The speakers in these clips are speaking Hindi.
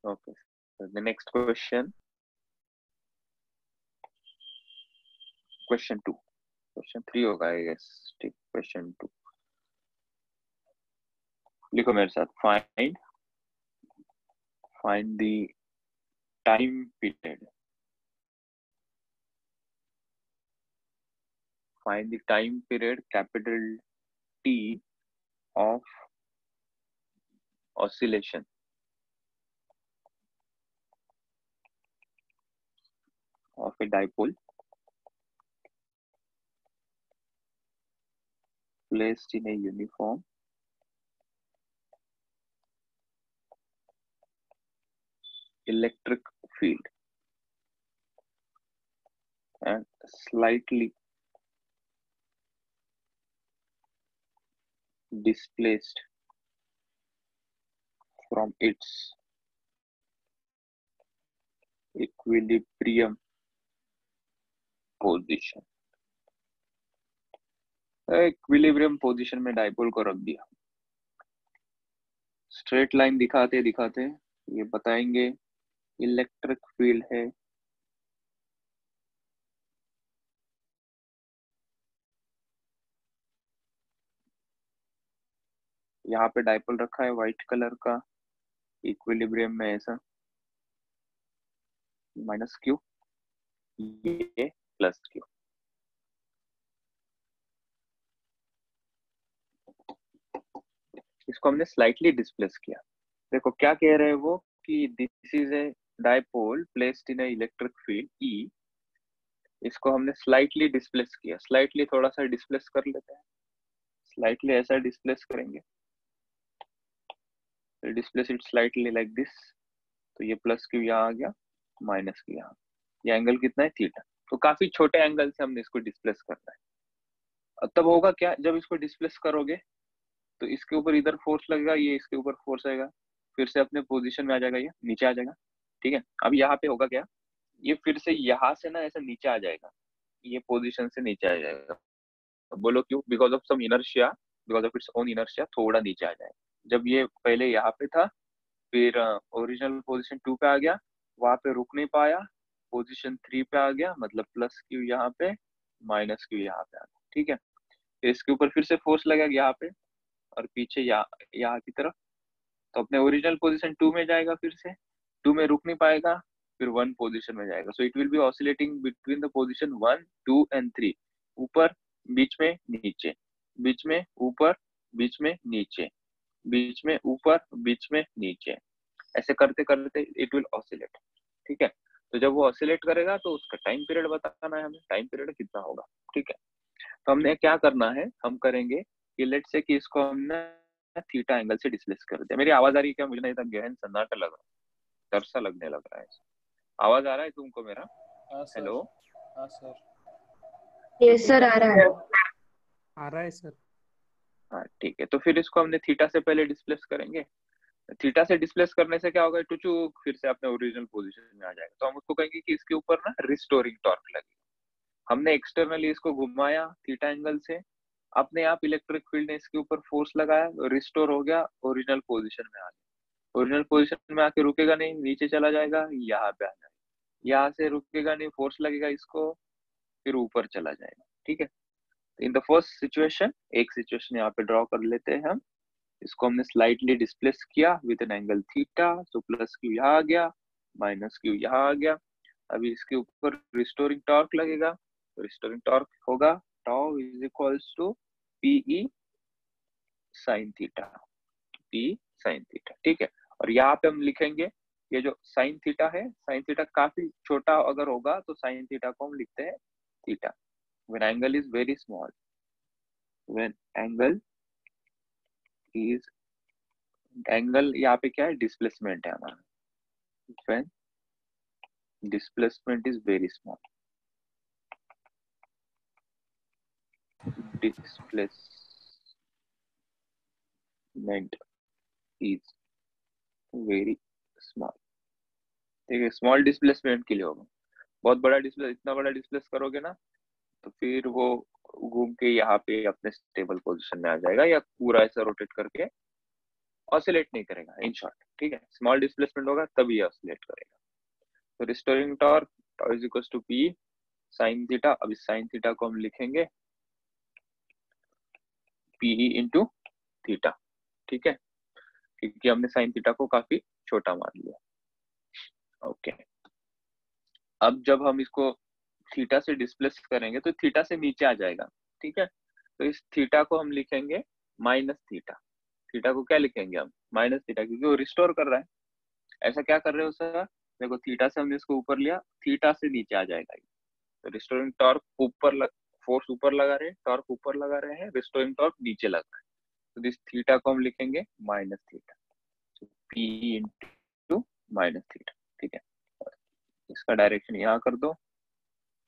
Okay. So the next question, question 2. Question 3 होगा I guess. ठीक, question 2. लिखो मेरे साथ. Find the time period. Find the time period capital T of oscillation of a dipole placed in a uniform electric field and slightly displaced from its equilibrium position. Equilibrium position में डाइपोल को रख दिया. स्ट्रेट लाइन दिखाते दिखाते ये बताएंगे इलेक्ट्रिक फील्ड है. यहाँ पे डाइपोल रखा है व्हाइट कलर का, इक्विलिब्रियम में ऐसा माइनस क्यू, ये प्लस क्यू. इसको हमने स्लाइटली डिस्प्लेस किया. देखो क्या कह रहे हैं वो कि this is a dipole placed in A electric field E. इसको हमने स्लाइटली डिस्प्लेस किया. स्लाइटली थोड़ा सा डिस्प्लेस कर लेते हैं. स्लाइटली ऐसा डिस्प्लेस करेंगे, displace it slightly like this. तो ये प्लस क्यू यहाँ आ गया, माइनस क्यू यहाँ. ये एंगल कितना है? थीटा. तो काफी छोटे एंगल से हमने इसको डिस्प्लेस करना है. अब तब होगा क्या, जब इसको डिस्प्लेस करोगे तो इसके ऊपर इधर फोर्स लगेगा, ये इसके ऊपर फोर्स आएगा, फिर से अपने पोजीशन में आ जाएगा, ये नीचे आ जाएगा. ठीक है. अब यहाँ पे होगा क्या, ये फिर से यहाँ से ना ऐसा नीचे आ जाएगा, ये पोजीशन से नीचे आ जाएगा. बोलो क्यों? Because of some inertia, because of its own inertia थोड़ा नीचे आ जाएगा. जब ये पहले यहाँ पे था, फिर ओरिजिनल पोजीशन 2 पे आ गया, वहां पे रुक नहीं पाया, पोजीशन 3 पे आ गया, मतलब प्लस क्यू यहाँ पे, माइनस क्यू यहाँ पे आ गया. ठीक है. इसके ऊपर फिर से फोर्स लगेगा यहाँ पे और पीछे यहाँ की तरफ, तो अपने ओरिजिनल पोजीशन 2 में जाएगा, फिर से 2 में रुक नहीं पाएगा, फिर 1 पोजीशन में जाएगा. So it will be oscillating between the position 1, 2 and 3. ऊपर, बीच में, नीचे, बीच में, ऊपर, बीच में, नीचे, बीच में, ऊपर, बीच में, नीचे, ऐसे करते करते इट विल ऑसिलेट. ठीक है. तो जब वो ऑसिलेट करेगा तो उसका टाइम पीरियड बताना है हमें, टाइम पीरियड कितना होगा. ठीक है. तो हमने क्या करना है, हम करेंगे कि लेट से कि इसको हमने थीटा एंगल से डिस्प्लेस कर दिया. मेरी आवाज आ रही है क्या? मुझे नहीं था, गहन सन्नाटा लग रहा है, डर सा लगने लग रहा है. आवाज आ रहा है तुमको मेरा? हेलो. हाँ सर. यस सर, आ रहा है. आ रहा है सर. हाँ ठीक है. तो फिर इसको हमने थीटा से पहले डिस्प्लेस करेंगे. थीटा से डिस्प्लेस करने से क्या होगा, टुचुक फिर से अपने ओरिजिनल पोजीशन में आ जाएगा. तो हम उसको कहेंगे कि इसके ऊपर ना रिस्टोरिंग टॉर्क लगेगी. हमने एक्सटर्नली इसको घुमाया थीटा एंगल से, अपने आप इलेक्ट्रिक फील्ड ने इसके ऊपर फोर्स लगाया, रिस्टोर हो गया, ओरिजिनल पोजीशन में आ गया. ओरिजिनल पोजीशन में आके रुकेगा नहीं, नीचे चला जाएगा, यहाँ पे आ जाएगा. यहाँ से रुकेगा नहीं, फोर्स लगेगा इसको, फिर ऊपर चला जाएगा. ठीक है. इन द फर्स्ट सिचुएशन, एक सिचुएशन यहाँ पे ड्रॉ कर लेते हैं हम. इसको हमने स्लाइटली डिस्प्लेस किया विद एन एंगल थीटा. तो प्लस क्यू यहाँ आ गया, माइनस क्यू यहाँ आ गया. अभी इसके ऊपर रिस्टोरिंग टॉर्क लगेगा. रिस्टोरिंग टॉर्क होगा tau is equals to PE sine theta. P sine theta. ठीक है. और यहाँ पे हम लिखेंगे ये जो साइन थीटा है, साइन थीटा काफी छोटा अगर होगा तो साइन थीटा को हम लिखते हैं theta. When angle is very small, when angle is, angle यहाँ पे क्या है, डिस्प्लेसमेंट है हमारा. When displacement is very small, displacement is very small. ठीक है. स्मॉल डिस्प्लेसमेंट के लिए होगा. बहुत बड़ा डिस्प्लेस, इतना बड़ा डिस्प्लेस करोगे ना तो फिर वो घूम के यहाँ पे अपने स्टेबल पोजीशन में आ जाएगा, या पूरा ऐसा रोटेट करके ऑसिलेट नहीं करेगा. इन शॉर्ट ठीक है, स्मॉल डिस्प्लेसमेंट होगा तब ये ऑसिलेट करेगा। तो restoring torque tau is equal to P sine theta. अब इस साइन थीटा को हम लिखेंगे पीई इंटू थीटा, ठीक है, क्योंकि हमने साइन थीटा को काफी छोटा मान लिया। ओके, अब जब हम इसको थीटा से डिस्प्लेस करेंगे तो थीटा से नीचे आ जाएगा, ठीक है। तो इस थीटा को हम लिखेंगे माइनस थीटा। थीटा को क्या लिखेंगे हम? माइनस थीटा, क्योंकि वो रिस्टोर कर रहा है। ऐसा क्या कर रहे हो सर? देखो थीटा से हमने इसको ऊपर लिया, थीटा से नीचे आ जाएगा। तो रिस्टोरिंग टॉर्क ऊपर फोर्स ऊपर लगा रहे हैं, टॉर्क ऊपर लगा रहे हैं, रिस्टोरिंग टॉर्क नीचे लगा रहे हैं। तो दिस थीटा को हम लिखेंगे minus theta, P into minus theta, ठीक है। इसका डायरेक्शन यहाँ कर दो,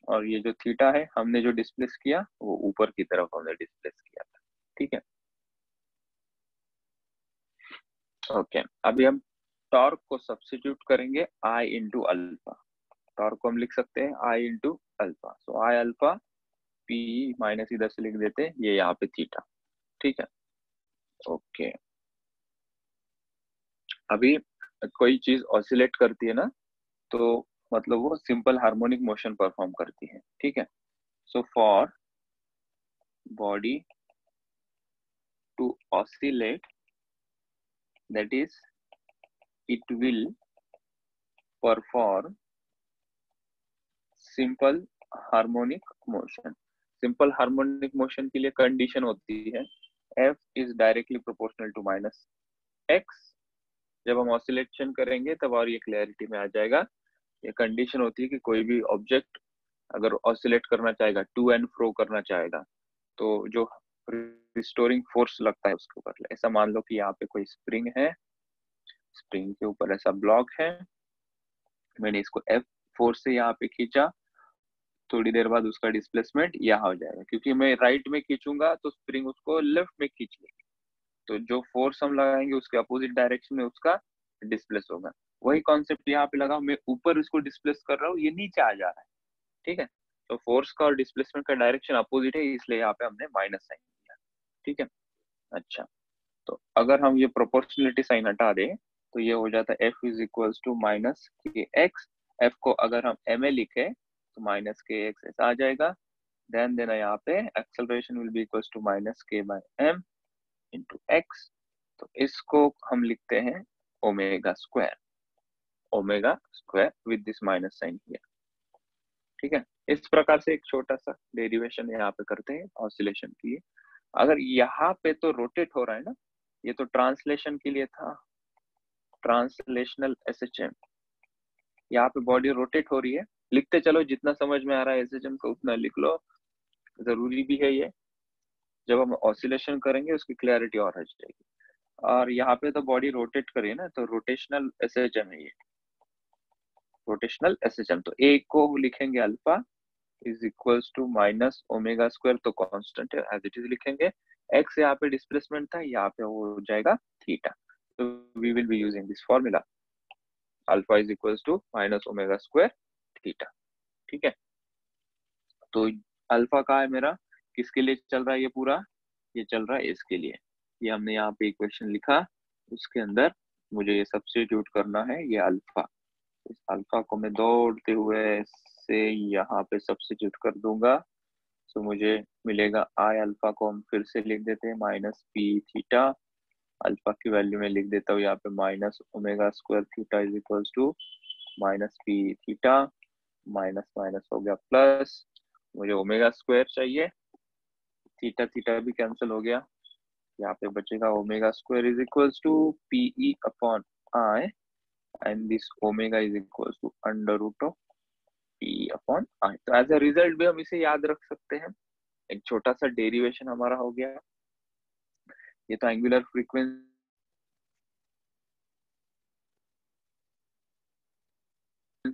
और ये जो थीटा है हमने जो डिस्प्लेस किया वो ऊपर की तरफ हमने डिस्प्लेस किया था, ठीक है। ओके, अभी हम टॉर्क को सब्स्टिट्यूट करेंगे आई इंटू अल्फा। टॉर्क को हम लिख सकते हैं i into alpha. So i alpha p minus इधर से लिख देते हैं, ये यहाँ पे थीटा, ठीक है। ओके, अभी कोई चीज ऑसिलेट करती है ना, तो मतलब वो सिंपल हार्मोनिक मोशन परफॉर्म करती है, ठीक है। So for body to oscillate, that is it will perform simple harmonic motion। Simple harmonic motion के लिए कंडीशन होती है f is directly proportional to minus x। जब हम ऑसिलेशन करेंगे तब और ये क्लैरिटी में आ जाएगा। ये कंडीशन होती है कि कोई भी ऑब्जेक्ट अगर ऑसिलेट करना चाहेगा, टू एंड फ्रो करना चाहेगा, तो जो रिस्टोरिंग फोर्स लगता है उसके ऊपर, ऐसा मान लो कि यहाँ पे कोई स्प्रिंग है, स्प्रिंग के ऊपर ऐसा ब्लॉक है, मैंने इसको एफ फोर्स से यहाँ पे खींचा, थोड़ी देर बाद उसका डिस्प्लेसमेंट यहाँ हो जाएगा, क्योंकि मैं राइट में खींचूंगा तो स्प्रिंग उसको लेफ्ट में खींच लेगी। तो जो फोर्स हम लगाएंगे उसके अपोजिट डायरेक्शन में उसका डिस्प्लेस होगा। वही कॉन्सेप्ट यहाँ पे लगा, मैं ऊपर इसको डिस्प्लेस कर रहा हूँ, ये नीचे आ जा रहा है, ठीक है। तो फोर्स का और डिस्प्लेसमेंट का डायरेक्शन अपोजिट है, इसलिए यहाँ पे हमने माइनस साइन दिया, ठीक है। अच्छा, तो अगर हम ये प्रोपोर्शनलिटी साइन हटा दें तो ये हो जाता है F is equals to minus K X. F को अगर हम एम ए लिखे तो माइनस के एक्स ऐसा आ जाएगा। देन देना यहाँ पे acceleration will be equals to minus K by M into X. तो इसको हम लिखते हैं omega square, omega square with this minus sign here, ठीक है। इस प्रकार से एक छोटा सा डेरिवेशन यहाँ पे करते हैं ऑसिलेशन के लिए। अगर यहाँ पे तो रोटेट हो रहा है ना, ये तो ट्रांसलेशन के लिए था, ट्रांसलेशनल एसएचएम। यहाँ पे बॉडी रोटेट हो रही है, लिखते चलो, जितना समझ में आ रहा है एसएचएम का उतना लिख लो, जरूरी भी है ये। जब हम ऑसिलेशन करेंगे उसकी क्लैरिटी और आ जाएगी। और यहाँ पे तो बॉडी रोटेट करी है ना, तो रोटेशनल एसएचएम है ये, रोटेशनल एसएचएम। तो ए को लिखेंगे alpha is equals to minus omega square, तो कांस्टेंट है एज इट इज लिखेंगे। एक्स यहाँ पे डिस्प्लेसमेंट था, यहाँ पे वो हो जाएगा थीटा। तो we will be using this formula alpha is equals to minus omega square theta, ठीक है। तो अल्फा का है मेरा, किसके लिए चल रहा है ये पूरा? ये चल रहा है इसके लिए। ये हमने यहाँ पे इक्वेशन लिखा, उसके अंदर मुझे ये सब्स्टिट्यूट करना है, ये अल्फा। इस अल्फा को मैं दौड़ते हुए से यहाँ पे सब्स्टिट्यूट कर दूंगा। तो मुझे मिलेगा आई अल्फा को हम फिर से लिख देते हैं माइनस पी थीटा। अल्फा की वैल्यू में लिख देता हूँ यहाँ पे minus omega square theta is equals to minus P theta, minus minus हो गया प्लस, मुझे ओमेगा स्क्वायर चाहिए, थीटा थीटा भी कैंसिल हो गया, यहाँ पे बचेगा omega square is equals to PE upon I, and this omega is equals to under root of P upon I. तो एज अ रिजल्ट भी हम इसे याद रख सकते हैं, एक छोटा सा डेरिवेशन हमारा हो गया। ये तो एंगुलर फ्रीक्वेंसी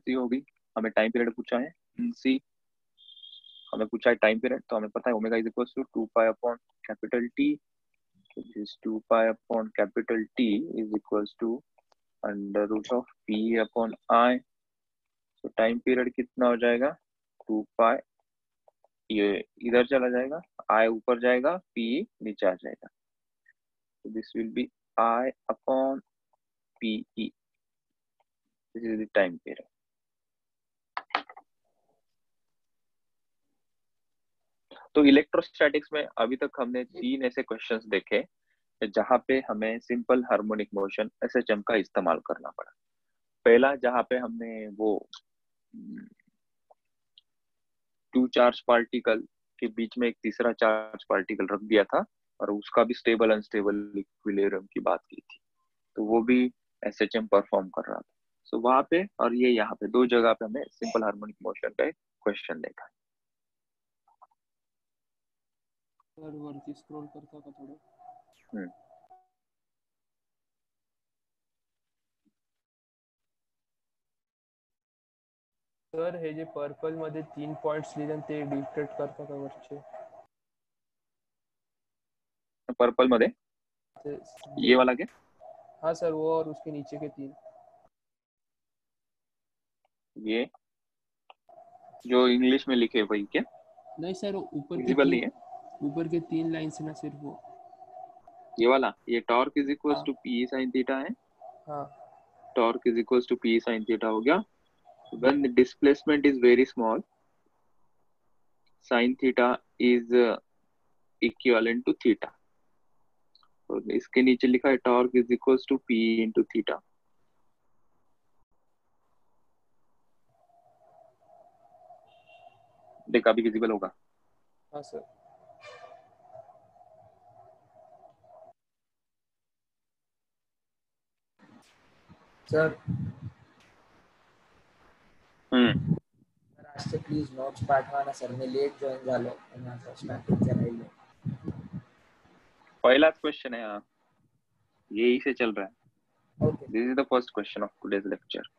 होगी। हमें टाइम पीरियड पूछा है, सी हमें पूछा है टाइम पीरियड, तो हमें पता है omega is equal to 2 pi upon capital T, this 2 pi upon capital T is equal to under root of P upon I. तो टाइम पीरियड कितना हो जाएगा? 2 पाई, ये इधर चला जाएगा, आई ऊपर जाएगा, पी नीचे आ जाएगा। तो this will be I upon PE, this is the time period. तो इलेक्ट्रोस्टैटिक्स में अभी तक हमने 3 ऐसे क्वेश्चंस देखे जहां पे हमें सिंपल हार्मोनिक मोशन SHM का इस्तेमाल करना पड़ा। पहला जहां पे हमने वो 2 चार्ज पार्टिकल के बीच में एक तीसरा चार्ज पार्टिकल रख दिया था और उसका भी स्टेबल अनस्टेबल इक्विलिब्रियम की बात की थी, तो वो भी SHM परफॉर्म कर रहा था। सो वहां पे और ये यहाँ पे 2 जगह पे हमें सिंपल हार्मोनिक मोशन का एक क्वेश्चन देखा। सर वरती स्क्रॉल करता का थोडं। सर हे जे पर्पल मध्ये 3 पॉइंट्स लिहिले ते डिटेक्ट करता का वरचे? पर्पल मध्ये ये वाला क्या? हाँ सर, वो और उसके नीचे के 3। ये जो इंग्लिश में लिखे वही क्या? नहीं सर, ऊपर के विजिबल नहीं है? ऊपर के 3 लाइंस है ना सिर्फ वो। ये वाला, ये torque is equals to P sine theta है। हाँ torque is equals to P sine theta हो गया। When the displacement is very small, sine theta is equivalent to theta. तो इसके नीचे लिखा है torque is equals to P into theta. देख अभी विजिबल होगा। हाँ सर। सर हम्म आज प्लीज नोट्स पाठवा ना सर, मी लेट जॉइन झालो आणि आता स्टार्टिंगच्या राहिले। पहला क्वेश्चन है यहाँ, यही से चल रहा है। Okay this is the first question of today's lecture.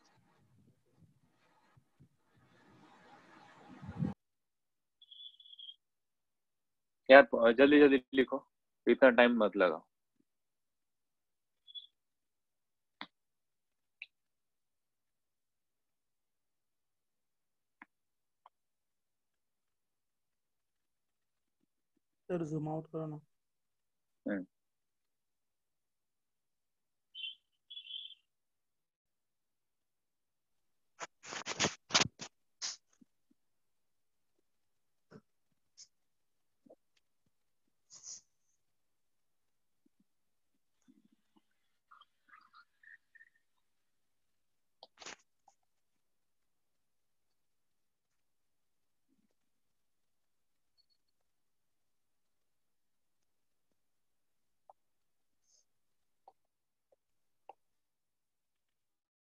यार जल्दी जल्दी लिखो, इतना टाइम मत लगाओ। सर झूम आउट करो ना। हम्म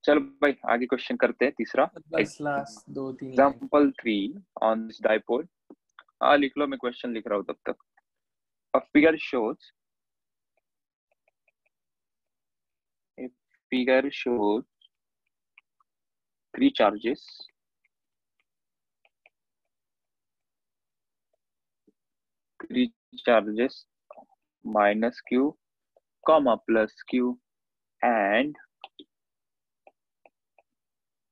चलो भाई आगे क्वेश्चन करते हैं। तीसरा बस last 2-3 line. Example 3 on this dipole. हाँ लिख लो, मैं क्वेश्चन लिख रहा हूँ तब तक। A figure shows three charges minus q comma plus q and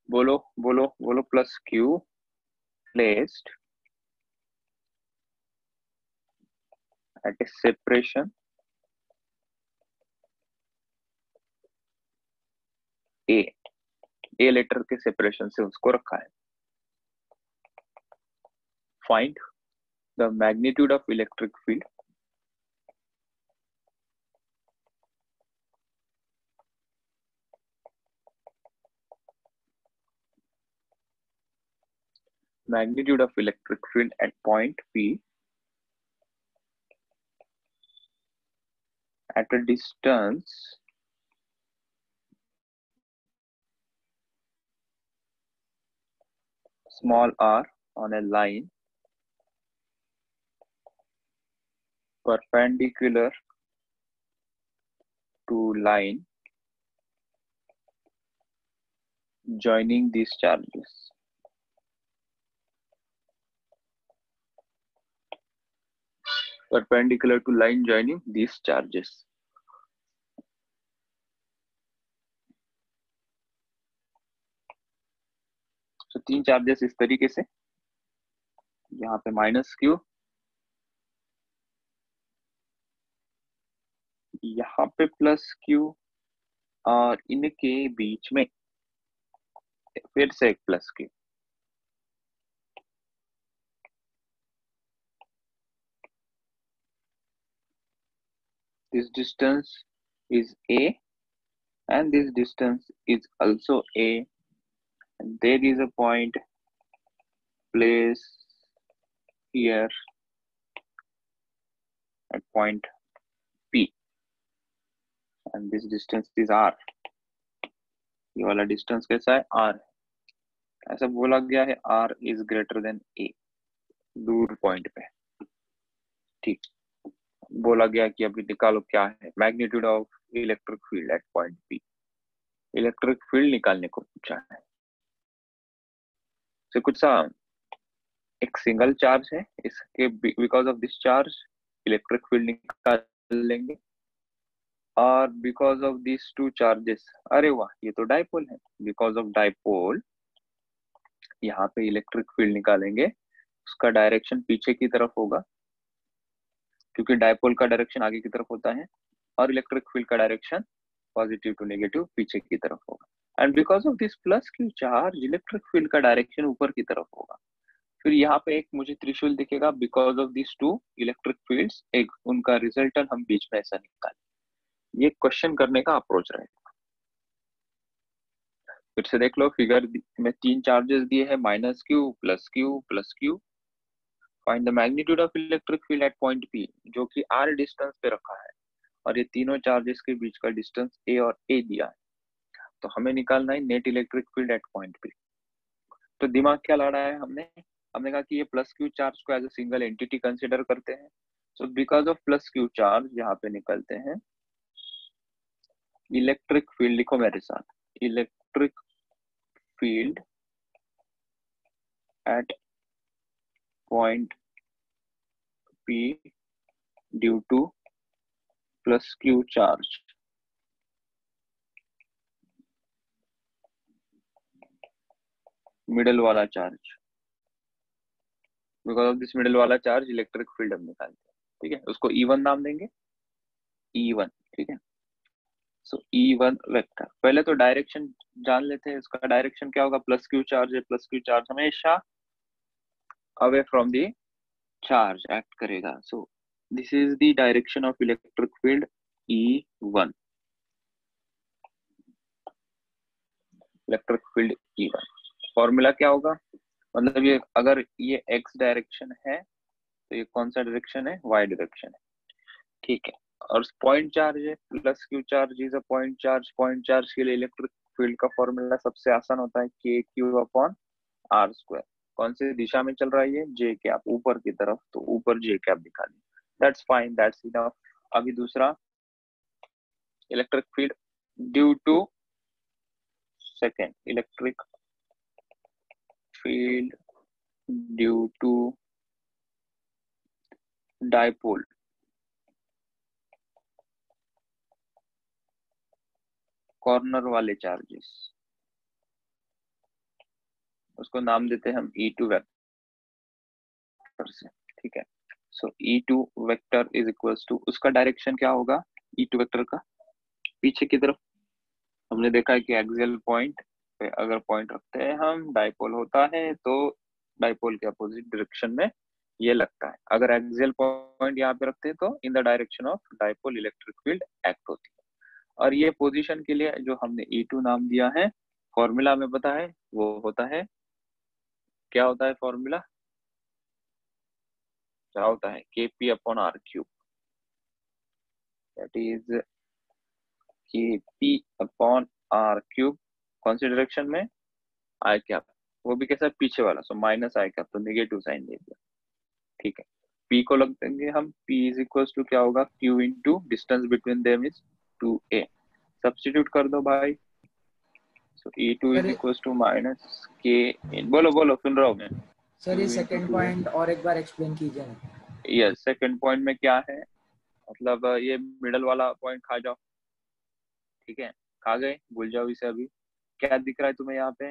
बोलो बोलो बोलो plus q placed at a separation a letter के सेपरेशन से उसको रखा है। Find the magnitude of electric field at point P at a distance small r on a line perpendicular to line joining these charges. Perpendicular to line joining these charges. तो 3 चार्जेस इस तरीके से, यहाँ पे माइनस क्यू, यहाँ पे प्लस क्यू और इनके बीच में फिर से एक plus Q. This distance is A and this distance is also A, and there is a point placed here at point P and this distance is R। ये वाला डिस्टेंस कैसा है? R है। ऐसा बोला गया है R is greater than A, दूर पॉइंट पे। ठीक, बोला गया कि अभी निकालो क्या है magnitude of electric field at point P। Electric field निकालने को पूछा है। तो कुछ सा एक सिंगल चार्ज है, इसके because of this charge electric field निकाल लेंगे, और because of this two charges, अरे वाह ये तो डाइपोल है, बिकॉज ऑफ डाइपोल यहाँ पे इलेक्ट्रिक फील्ड निकालेंगे। उसका डायरेक्शन पीछे की तरफ होगा क्योंकि डाइपोल का डायरेक्शन आगे की तरफ होता है और इलेक्ट्रिक फील्ड का डायरेक्शन पॉजिटिव टू नेगेटिव पीछे की तरफ होगा। And because of this plus q charge electric field का डायरेक्शन ऊपर की तरफ होगा। फिर यहाँ पे एक मुझे त्रिशूल दिखेगा, because of this two electric fields, एक उनका रिजल्टेंट हम बीच में ऐसा निकालें। ये क्वेश्चन करने का अप्रोच रहेगा। फिर से देख लो, फिगर में 3 चार्जेस दिए हैं, minus Q plus Q plus Q. Find the magnitude of electric field at point P, जो कि r डिस्टेंस पे रखा है और ये तीनों चार्जेस के बीच का डिस्टेंस a और a दिया है। तो हमें निकालना है net electric field at point p. तो दिमाग क्या लड़ा है हमने कहा कि ये प्लस क्यू चार्ज को as a single entity consider करते हैं। So because of plus q charge यहाँ पे निकलते हैं इलेक्ट्रिक फील्ड, लिखो मेरे साथ, electric field at point P due to plus q charge. Middle वाला charge, because of this middle वाला चार्ज इलेक्ट्रिक फील्ड हम निकालते हैं। ठीक है, उसको E1 नाम देंगे, E1। ठीक है, सो E1 वेक्टर। पहले तो डायरेक्शन जान लेते हैं, इसका डायरेक्शन क्या होगा, प्लस क्यू चार्ज है, प्लस क्यू चार्ज हमेशा away from the charge act करेगा। So this is the direction of electric field E1, electric field E1। Formula क्या होगा, मतलब ये अगर ये x डायरेक्शन है तो ये कौन सा डायरेक्शन है, y डायरेक्शन है। ठीक है, और पॉइंट चार्ज है, plus q charge is a point charge. Point charge के लिए इलेक्ट्रिक फील्ड का फॉर्मूला सबसे आसान होता है KQ/R²। कौन सी दिशा में चल रहा है ये, जे कैप, ऊपर की तरफ, तो ऊपर जे कैप दिखा दी। That's fine, that's enough. अभी दूसरा, electric field due to, second, electric field due to dipole, corner वाले चार्जेस, उसको नाम देते हैं हम E2 वेक्टर से। ठीक है, सो E2 vector is equals to, उसका डायरेक्शन क्या होगा E2 वेक्टर का, पीछे की तरफ। हमने देखा है कि एक्सियल पॉइंट पे अगर पॉइंट रखते हैं हम, डाइपोल होता है तो डाइपोल के अपोजिट डायरेक्शन में ये लगता है। अगर एक्सियल पॉइंट यहाँ पे रखते हैं तो in the direction of dipole electric field act होती है। और ये पोजीशन के लिए जो हमने E2 नाम दिया है, फॉर्मूला में पता है वो होता है, क्या होता है फॉर्मूला, क्या होता है, KP/R3, दैट इज KP/R3। कौन सी डायरेक्शन में, आई कैप, वो भी कैसा, पीछे वाला, सो माइनस आई कैप, तो नेगेटिव साइन दे दिया। ठीक है, P को लग देंगे हम, P इज इक्वल टू क्या होगा, Q into distance between them is 2a। Substitute कर दो भाई, so E2 is equal to minus K, बोलो बोलो सुन रहा हूँ मैं। सर ये सेकंड पॉइंट और एक बार एक्सप्लेन कीजिए ना। यस, सेकंड पॉइंट में क्या है, मतलब ये मिडल वाला पॉइंट खा जाओ। ठीक है, खा गए, भूल जाओ इसे। अभी क्या दिख रहा है तुम्हें यहाँ पे,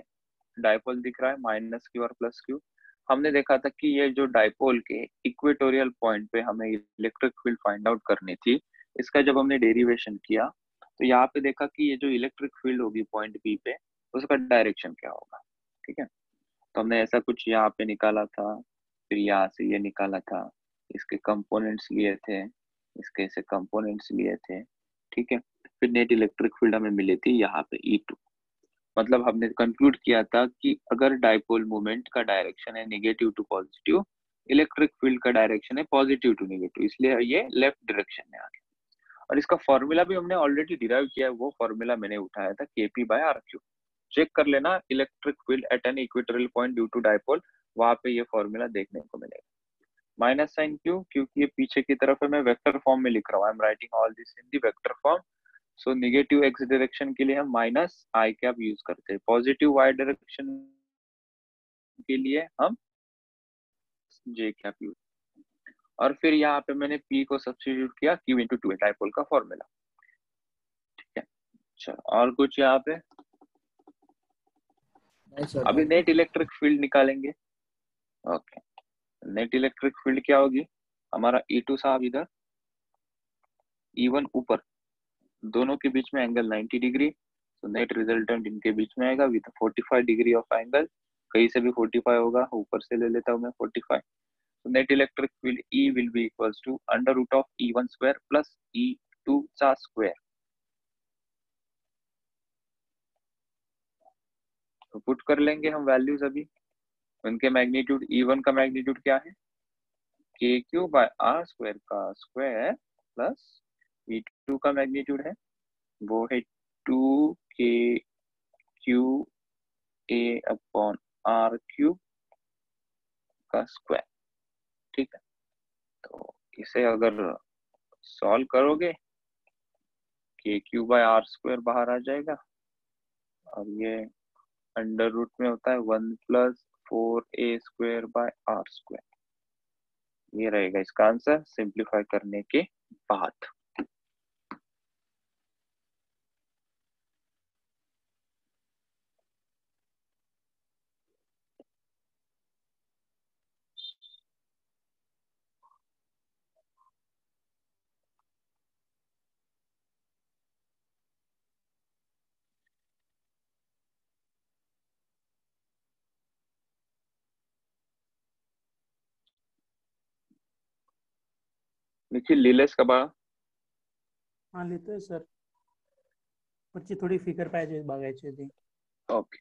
डाइपोल दिख रहा है, माइनस क्यू और प्लस क्यू। हमने देखा था कि ये जो डाइपोल के इक्वेटोरियल पॉइंट पे हमें इलेक्ट्रिक फील्ड फाइंड आउट करनी थी, इसका जब हमने डेरिवेशन किया तो यहाँ पे देखा कि ये जो इलेक्ट्रिक फील्ड होगी पॉइंट बी पे, उसका डायरेक्शन क्या होगा। ठीक है, तो हमने ऐसा कुछ यहाँ पे निकाला था, फिर यहाँ से ये निकाला था, इसके कंपोनेंट्स लिए थे, इसके ऐसे कंपोनेंट्स लिए थे। ठीक है, फिर नेट इलेक्ट्रिक फील्ड हमें मिली थी यहाँ पे E2। मतलब हमने कंक्लूड किया था कि अगर डाइपोल मोमेंट का डायरेक्शन है negative to positive, electric field का डायरेक्शन है पॉजिटिव टू नेगेटिव, इसलिए ये लेफ्ट डायरेक्शन में आ गया। और इसका फॉर्मूला भी हमने ऑलरेडी डिराइव किया है, वो फॉर्मूला मैंने उठाया था KP/RQ। चेक कर लेना, electric field at an equatorial point due to dipole, वहां पे ये फॉर्मूला देखने को मिलेगा। माइनस साइन क्यों, क्योंकि ये पीछे की तरफ है, मैं वेक्टर फॉर्म में लिख रहा हूँ, I am writing all this in the vector form. So negative x direction के लिए हम माइनस आई कैप यूज करते हैं, पॉजिटिव वाई डायरेक्शन के लिए हम जे कैप यूज। और फिर यहाँ पे मैंने पी को सब्स्टिट्यूट किया, क्यू इंटू टू डाइपोल का फॉर्मूला। ठीक है, चलो और कुछ यहाँ पे। अभी नेट इलेक्ट्रिक फील्ड निकालेंगे। ओके, नेट इलेक्ट्रिक फील्ड क्या होगी, हमारा E2 साहब इधर, E1 ऊपर, दोनों के बीच में एंगल 90 डिग्री, तो नेट रिजल्टेंट इनके बीच में आएगा विद 45 डिग्री ऑफ एंगल, कहीं से भी 45 होगा, ऊपर से ले लेता हूँ मैं 45। तो net electric field E will be equals to under root of E1 square plus E2 सा स्क्वायर। तो पुट कर लेंगे हम वैल्यूज अभी, उनके मैग्नीट्यूड, E1 का मैग्नीट्यूड क्या है, KQ/R स्क्वायर का स्क्वायर प्लस E2 का मैग्नीट्यूड है, वो है 2KQA/R³ का स्क्वायर। ठीक है, तो इसे अगर सॉल्व करोगे KQ/R² बाहर आ जाएगा, और ये अंडर रूट में होता है 1 + 4A² ये रहेगा इसका आंसर सिंप्लीफाई करने के बाद। निखिल लिहिलेस का बाळा? हां लिहितोय सर, पुढची थोडी फिगर पाहिजे बघायची होती. ओके,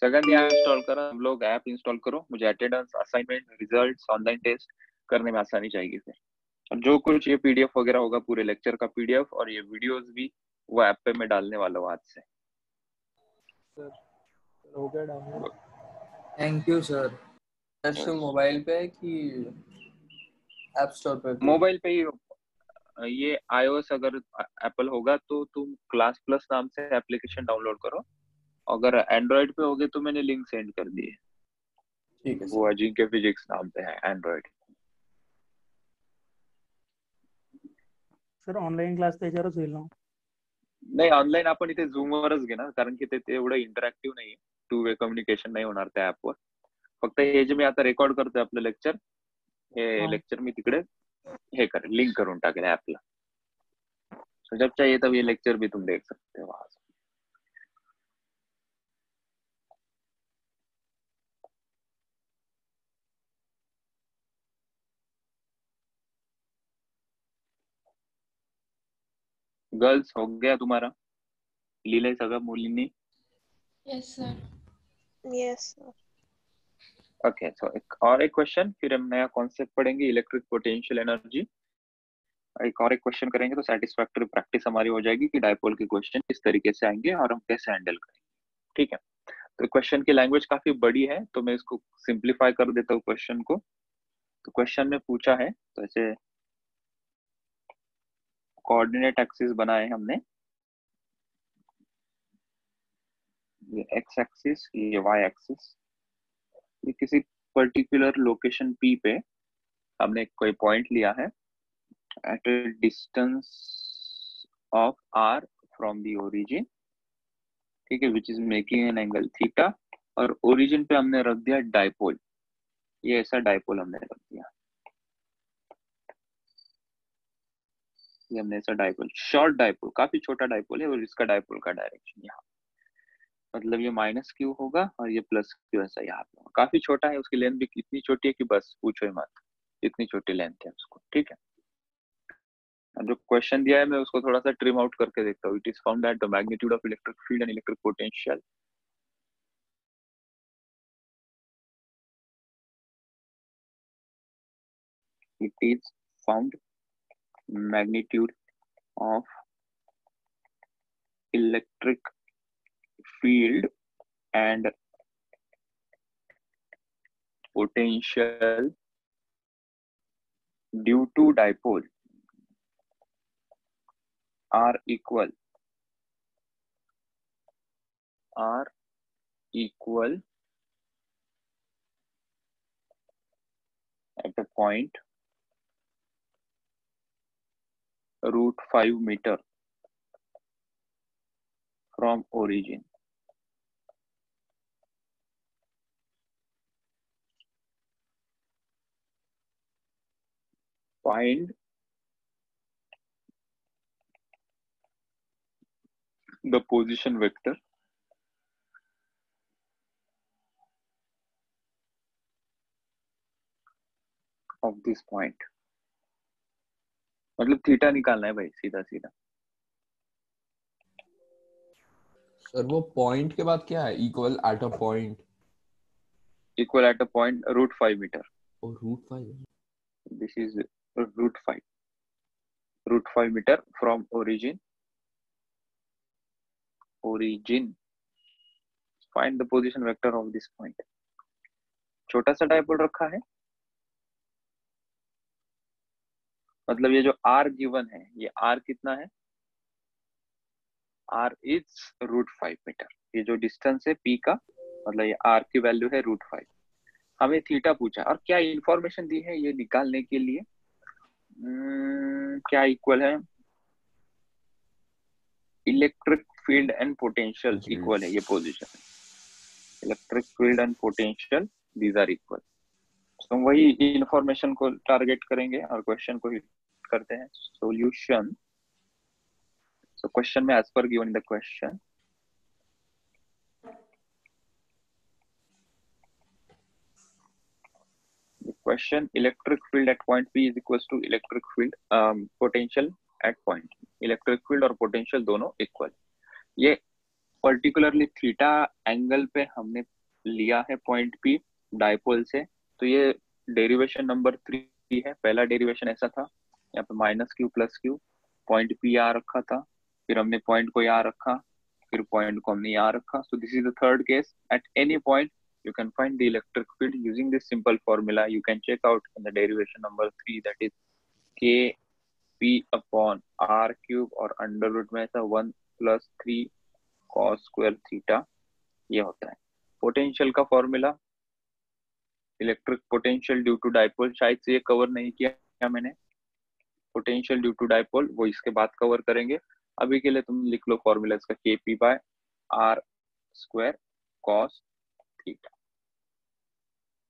सगळ्यांनी ऍप इंस्टॉल करा, हम लोग ऐप इंस्टॉल करो, मुझे attendance, assignment, results, online test करने में आसानी चाहिए फिर। और जो कुछ ये PDF वगैरह होगा, पूरे लेक्चर का PDF और ये वीडियोस भी, वो ऐप पे मैं डालने वाला हूँ आज से। सर हो गया download? Thank you sir. Sir mobile पे है कि ऐप स्टोर पे? मोबाइल पे ही, ये iOS अगर एप्पल होगा तो तुम क्लास प्लस नाम से एप्लीकेशन डाउनलोड करो, अगर एंड्रॉइड पे होगे तो मैंने लिंक सेंड कर दी है, ठीक है वो सर. अजिंक्य फिजिक्स नाम पे है एंड्रॉइड। सर ऑनलाईन क्लास त्याच्यावरच होईल ना? नाही, ऑनलाईन आपण इथे झूम वरच घेणार, कारण की ते एवढं इंटरॅक्टिव्ह नाहीये, 2 वे कम्युनिकेशन नाही होणार त्या ऍपवर. फक्त हे जे मी आता रेकॉर्ड करतोय आपलं लेक्चर, हे लेक्चर मी तिकडे हे करेल, लिंक करून टाकेल ऍपला, सो जब चाहिए तब ये लेक्चर भी तुम देख सकते हो वहां से। गर्ल्स हो गया तुम्हारा, लिहिलंय सगळं मुलींनी? Yes sir. Yes sir. Okay, so एक क्वेश्चन, फिर हम नया कॉन्सेप्ट पढ़ेंगे, इलेक्ट्रिक पोटेंशियल एनर्जी। एक और एक क्वेश्चन करेंगे तो सेटिस्फैक्टरी प्रैक्टिस हमारी हो जाएगी कि डायपोल के क्वेश्चन किस तरीके से आएंगे और हम कैसे हैंडल करेंगे। ठीक है, तो क्वेश्चन की लैंग्वेज काफी बड़ी है, तो मैं इसको सिंप्लीफाई कर देता हूँ क्वेश्चन को। तो क्वेश्चन में पूछा है, तो ऐसे कोऑर्डिनेट एक्सिस बनाए हमने, ये एक्स एक्सिस, ये वाई एक्सिस, ये किसी पर्टिकुलर लोकेशन P पे हमने कोई पॉइंट लिया है at a distance of R from the origin, ठीक है, which is making an angle theta, और ओरिजिन पे हमने रख दिया डाइपोल, ये ऐसा डाइपोल हमने रख दिया, ये हमने ऐसा डाइपोल, शॉर्ट डाइपोल, काफी छोटा डाइपोल है, और इसका डाइपोल का डायरेक्शन यहाँ, मतलब ये माइनस क्यू होगा और ये प्लस क्यू ऐसा यहाँ पे होगा, काफी छोटा है, उसकी लेंथ भी इतनी छोटी है कि बस पूछो ही मत, इतनी छोटी लेंथ है उसको। ठीक है, अब जो क्वेश्चन दिया है मैं उसको थोड़ा सा ट्रिम आउट करके देखता हूँ। It is found that the magnitude of electric field and electric potential it is found magnitude of electric field and potential due to dipole are equal at a point √5 meter from origin. Find the position vector of this point. मतलब थीटा निकालना है भाई, सीधा सीधा। सर वो पॉइंट के बाद क्या है? Equal at a point, equal at a point √5 meter, और √5। This is √5 meter from origin. Find the position vector of this point. छोटा सा डायपोल रखा है, मतलब ये जो r गिवन है, ये r कितना है, r इज √5 मीटर, ये जो डिस्टेंस है p का, मतलब ये r की वैल्यू है √5। हमें थीटा पूछा, और क्या इंफॉर्मेशन दी है ये निकालने के लिए, क्या इक्वल है, electric field and potential equal है, ये पोजीशन है, electric field and potential these are equal. तो वही इंफॉर्मेशन को टारगेट करेंगे और क्वेश्चन को हिट करते हैं। सॉल्यूशन, सो क्वेश्चन में as per given in the question, question electric field at point P is equals to electric field potential at point, electric field और पोटेंशियल दोनों इक्वल। ये पर्टिकुलरली थीटा एंगल पे हमने लिया है पॉइंट P डाइपोल से, तो ये डेरिवेशन नंबर 3 है। पहला डेरिवेशन ऐसा था, यहाँ पे -q + q, पॉइंट P यहाँ रखा था, फिर हमने पॉइंट को यहाँ रखा, फिर पॉइंट को हमने यहाँ रखा। सो this is the third case, at any point you can find the electric field using this simple formula. You can check out in the derivation number 3, that is kp/r³ और अंडर रूट में ऐसा 1 + 3 cos² थीटा, ये होता है। पोटेंशियल का formula, electric potential due to dipole, शायद से ये कवर नहीं किया मैंने, पोटेंशियल ड्यू टू डाइपोल वो इसके बाद कवर करेंगे। अभी के लिए तुम लिख लो फॉर्मूला इसका, kp/r² cos थीटा।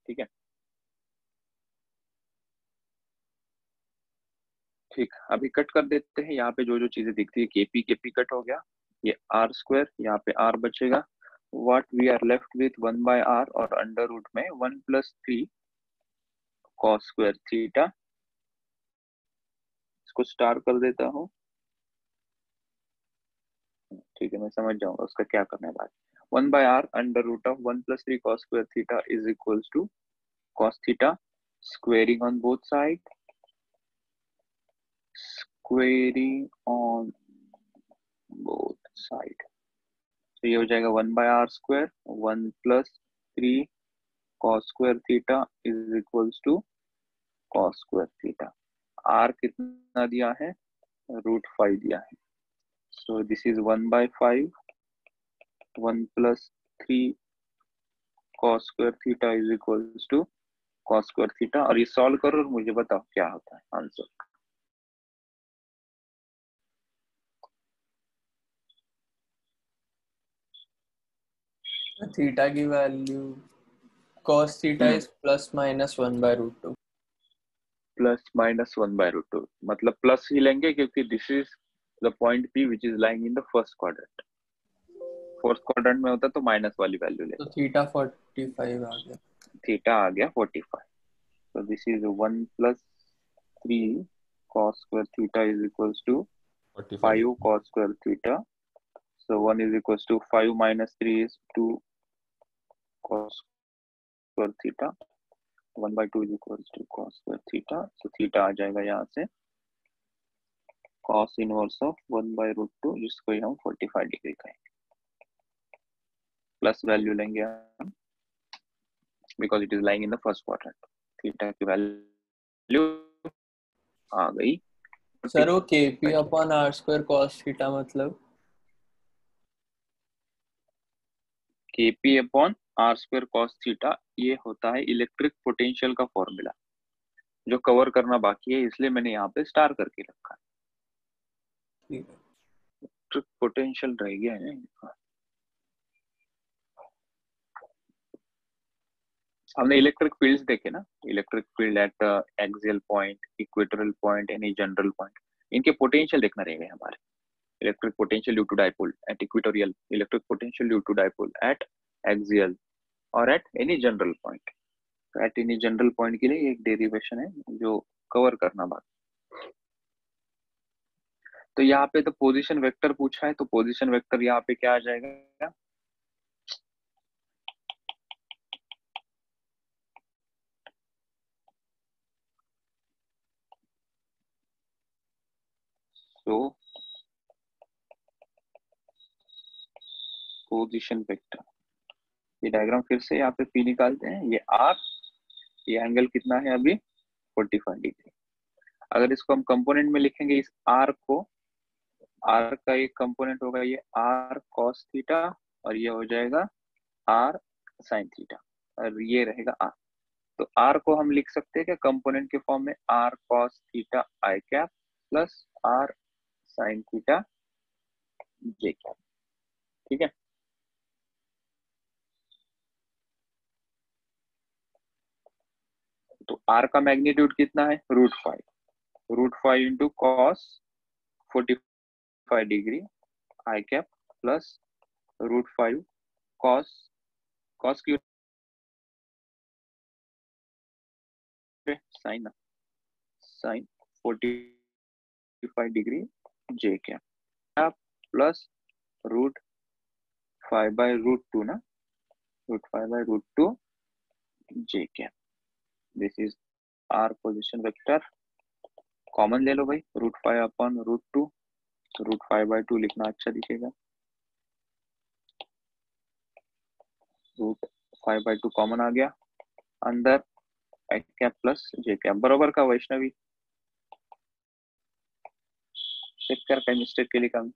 ठीक है, ठीक, अभी कट कर देते हैं। यहाँ पे जो जो चीजें दिखती है, केपी कट हो गया, ये r², यहाँ पे r बचेगा। What we are left with 1/r और अंडर रूट में 1 + 3 cos² थीटा। इसको स्टार कर देता हूँ, ठीक है, मैं समझ जाऊंगा उसका क्या करना है बाद। 1/r under root of 1 + 3 cos² theta is equals to cos theta squaring on both side, squaring on both side, तो ये हो जाएगा 1/r², 1 + 3 cos² theta is equals to cos² theta. r कितना दिया है, √5 दिया है, so this is 1/5, 1 + 3 cos² theta is equals to cos² theta. और ये सॉल्व करो और मुझे बताओ क्या होता है आंसर। थीटा की value cos theta is plus minus 1/√2। Plus minus 1/√2 मतलब प्लस ही लेंगे क्योंकि this is the point P which is lying in the first quadrant. Fourth quadrant में होता तो माइनस वाली वैल्यू तो लेते। थीटा 45 आ गया। थीटा आ गया 45। so this is 1 plus 3 cos square theta is equals to 5 cos square theta. So 1 is equals to 5 minus 3 is 2 cos square theta. 1/2 is equals to cos square theta. So theta आ जाएगा यहाँ से cos inverse of 1/√2 जिसको हम 45 डिग्री कहेंगे। प्लस वैल्यू लेंगे हम because it is lying in the first quadrant. Theta की वैल्यू आ गई। सर वो kp upon r square cos theta मतलब kp upon r square cos theta ये होता है इलेक्ट्रिक पोटेंशियल का फॉर्मूला जो कवर करना बाकी है, इसलिए मैंने यहाँ पे स्टार करके रखा है। इलेक्ट्रिक पोटेंशियल रह गया है ना। हमने इलेक्ट्रिक फील्ड्स देखे ना, electric field at axial point, equatorial point, any general point, इनके पोटेंशियल देखना रहेगा हमारे। Electric potential due to dipole at equatorial, electric potential due to dipole at axial और at any general point. At any general point के लिए एक डेरिवेशन है जो कवर करना बाकी। तो यहाँ पे तो पोजीशन वेक्टर पूछा है, तो पोजीशन वेक्टर यहाँ पे क्या आ जाएगा, तो पोजीशन वेक्टर, ये डायग्राम फिर से यहाँ पे पी निकालते हैं। ये आर, ये एंगल कितना है अभी 45 डिग्री। अगर इसको हम कंपोनेंट में लिखेंगे, इस आर को, आर का एक कंपोनेंट होगा ये आर कॉस थीटा और ये हो जाएगा आर साइन थीटा और ये रहेगा आर। तो आर को हम लिख सकते हैं क्या कंपोनेंट के फॉर्म में, R cos theta I cap plus R sine theta J cap. ठीक है, तो आर का मैग्नीट्यूड कितना है √5, √5 into cos 45 degree i cap plus √5 cos, cos क्यों sine, sine 45 degree j cap plus √5/√2 ना, √5/√2 j cap. This is r position vector. Common ले लो भाई, √5 अपॉन √2, √5/2 लिखना अच्छा दिखेगा। √5/2 कॉमन आ गया, अंदर आई कैप प्लस जे कैप बराबर का वैष्णवी चेक कर कहीं मिस्टेक के लिए काम।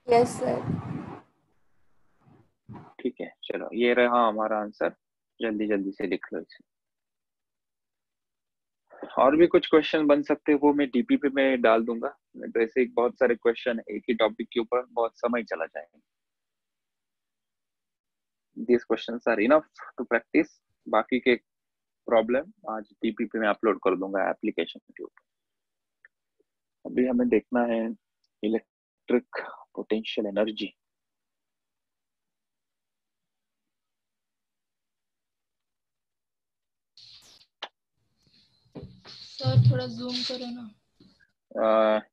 Yes sir. ठीक है, चलो ये रहा हमारा आंसर, जल्दी जल्दी से लिख लो इसे। और भी कुछ क्वेश्चन बन सकते हैं वो मैं डीपीपी में डाल दूंगा, तो ऐसे ही बहुत सारे क्वेश्चन एक ही टॉपिक के ऊपर बहुत समय चला जाएगा। These questions are enough to practice। बाकी के प्रॉब्लम आज डीपीपी में अपलोड कर दूंगा एप्लीकेशन के ऊपर। अभी हमें देखना है इलेक्ट्रिक पोटेंशियल एनर्जी। सर थोड़ा जूम करो ना।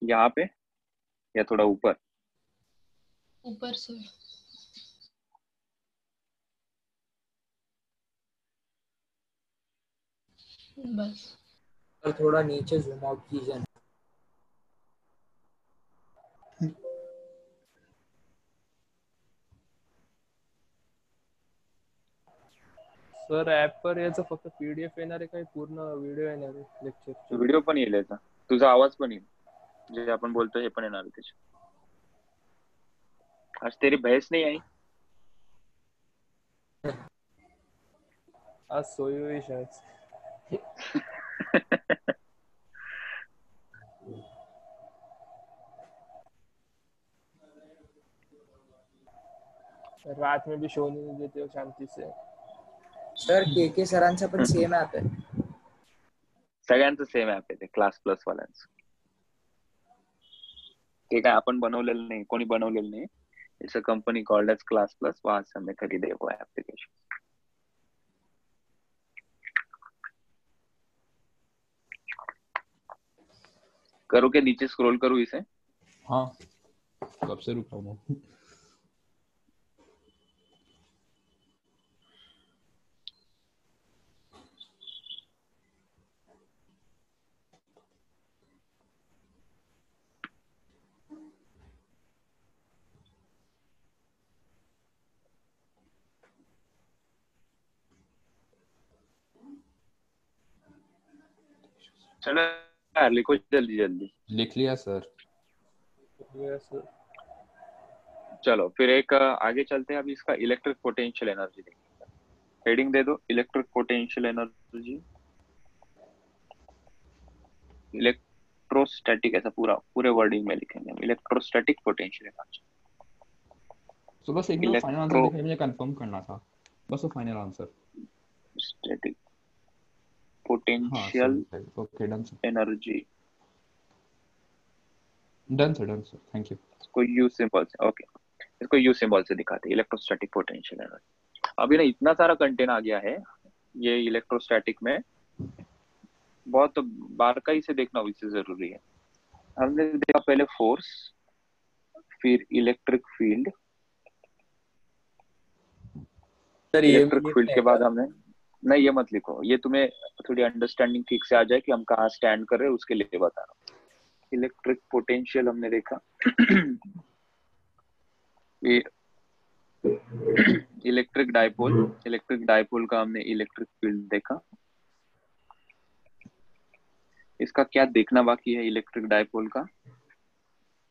यहाँ पे या थोड़ा ऊपर, ऊपर से। बस। और थोड़ा नीचे जूम आउट कीजिए ना। सर ऍप पर याचं फक्त पीडीएफ येणार आहे काही पूर्ण व्हिडिओ येणार आहे लेक्चरचे? व्हिडिओ पण येईल याचा, तुझा आवाज पण येईल, जे आपण बोलतो हे पण येणार त्याच्यात। आज तेरी बहस नहीं आई। आज सोई हुई शायद। रात में भी सोने नहीं देते हो शांति से. सर के सरांचा पण सेम ऍप आहे. सगळ्यांचं सेम ऍप आहे ते क्लास प्लस वाल्यांचं. ते काय आपण बनवलेलं नाही, कोणी बनवलेलं नाही. It's a company called as Class Plus. वहां से हमने खरीदे वो एप्लीकेशन. करो के नीचे स्क्रॉल करूँ इसे. हाँ कब से रुका हूँ. चलो यार लिखो जल्दी जल्दी. लिख लिया सर. Yes, sir. चलो फिर एक आगे चलते हैं. अभी इसका इलेक्ट्रिक पोटेंशियल एनर्जी देखेंगे. हेडिंग दे दो इलेक्ट्रिक पोटेंशियल एनर्जी. इलेक्ट्रोस्टैटिक ऐसा पूरे वर्डिंग में लिखेंगे. Electrostatic potential energy. तो बस एक मिनट फाइनल आंसर लिखने मुझे कंफर्म करना था. बस वो final answer. Static potential okay done sir. Energy. Done sir thank you. इसको यू सिंबल से. ओके इसको यू सिंबल से दिखाते हैं इलेक्ट्रोस्टैटिक पोटेंशियल एनर्जी. अभी ना इतना सारा कंटेंट आ गया है ये इलेक्ट्रोस्टैटिक में. बहुत बारकाई से देखना इससे जरूरी है. हमने देखा पहले फोर्स, फिर electric field. Sir electric field के बाद हमने नहीं, ये मत लिखो. ये तुम्हें थोड़ी अंडरस्टैंडिंग ठीक से आ जाए कि हम कहाँ स्टैंड कर रहे हैं उसके लिए बता रहा हूँ. इलेक्ट्रिक पोटेंशियल हमने देखा. इलेक्ट्रिक डाइपोल का हमने इलेक्ट्रिक फील्ड देखा. इसका क्या देखना बाकी है इलेक्ट्रिक डाइपोल का?